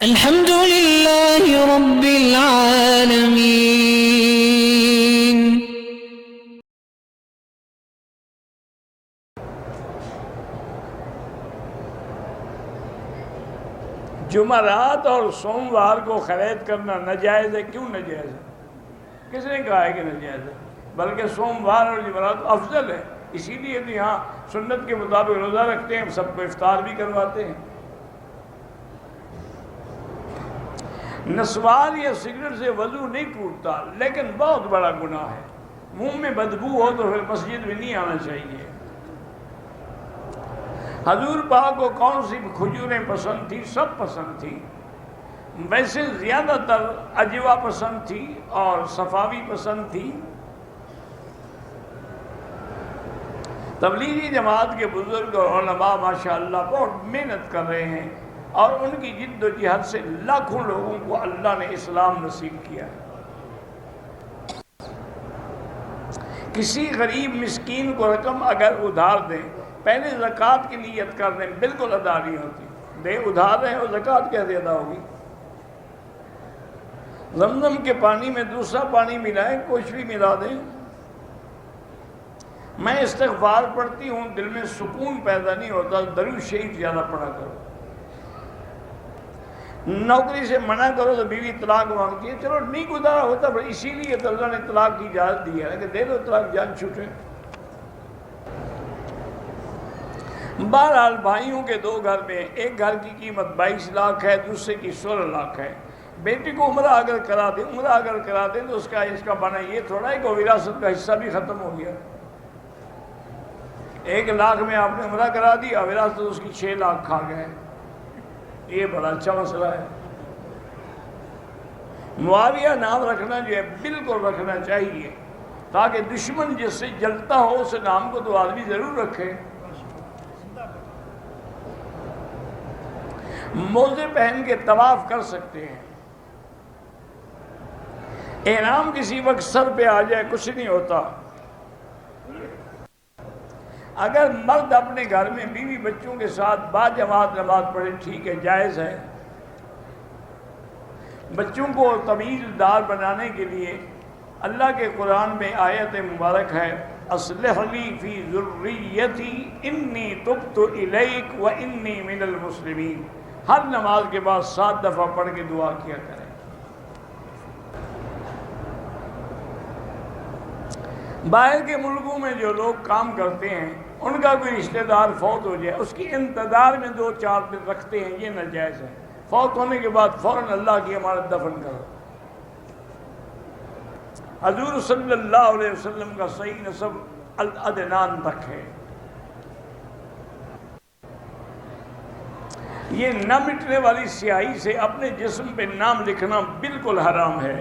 الحمد لله رب العالمين. جمعرات اور سوموار کو خرید کرنا ناجائز ہے. کیوں ناجائز ہے؟ کس نے کہا ہے کہ ناجائز ہے؟ بلکہ سوموار اور جمعرات افضل ہے. اسی لیے تو یہاں سنت کے مطابق روزہ رکھتے ہیں، سب کو افطار بھی کرواتے ہیں. نسوار یا سگریٹ سے وضو نہیں ٹوٹتا، لیکن بہت بڑا گناہ ہے. منہ میں بدبو ہو تو پھر مسجد میں نہیں آنا چاہیے. حضور پاک کو کون سی کھجوریں پسند تھی؟ سب پسند تھی. ویسے زیادہ تر عجوا پسند تھی اور صفاوی پسند تھی. تبلیغی جماعت کے بزرگ اور علماء ماشاءاللہ بہت محنت کر رہے ہیں، اور ان کی جد و جہد سے لاکھوں لوگوں کو اللہ نے اسلام نصیب کیا ہے. کسی غریب مسکین کو رقم اگر ادھار دیں، پہلے زکوٰۃ کی نیت کر دیں، بالکل ادا نہیں ہوتی. دے ادھار رہے اور زکوٰۃ کیسے ادا ہوگی؟ زمزم کے پانی میں دوسرا پانی ملائیں، کچھ بھی ملا دیں. میں استغفار پڑھتی ہوں، دل میں سکون پیدا نہیں ہوتا. درود شریف زیادہ پڑھا کرو. نوکری سے منع کرو تو بیوی طلاق مانگتی ہے، چلو نہیں گزارا ہوتا، پر اسی لیے تو اللہ نے طلاق کی اجازت دی ہے کہ دے دو طلاق، جان چھوٹے. بہرحال بھائیوں کے دو گھر میں، ایک گھر کی قیمت 22 لاکھ ہے، دوسرے کی 16 لاکھ ہے. بیٹی کو عمرہ اگر کرا دیں تو اس کا بنا یہ تھوڑا ہے کہ وراثت کا حصہ بھی ختم ہو گیا. 1 لاکھ میں آپ نے عمرہ کرا دی، وراثت اس کی 6 لاکھ کھا گئے. یہ بڑا اچھا مسئلہ ہے. معاویہ نام رکھنا جو ہے بالکل رکھنا چاہیے، تاکہ دشمن جس سے جلتا ہو اس نام کو تو آدمی ضرور رکھے. موزے پہن کے طواف کر سکتے ہیں. احرام کسی وقت سر پہ آ جائے کچھ نہیں ہوتا. اگر مرد اپنے گھر میں بیوی بچوں کے ساتھ باجماعت نماز پڑھے، ٹھیک ہے، جائز ہے. بچوں کو تمیز دار بنانے کے لیے اللہ کے قرآن میں آیت مبارک ہے، اصلح لی فی ذریتی انی تبت الیک وانی من المسلمین. ہر نماز کے بعد 7 دفعہ پڑھ کے دعا کیا کریں. باہر کے ملکوں میں جو لوگ کام کرتے ہیں، ان کا کوئی رشتہ دار فوت ہو جائے، اس کی انتظار میں 2-4 دن رکھتے ہیں، یہ ناجائز ہے. فوت ہونے کے بعد فوراً اللہ کی امانت دفن کرو. حضور صلی اللہ علیہ وسلم کا صحیح نسب العدنان تک ہے. یہ نہ مٹنے والی سیاہی سے اپنے جسم پہ نام لکھنا بالکل حرام ہے.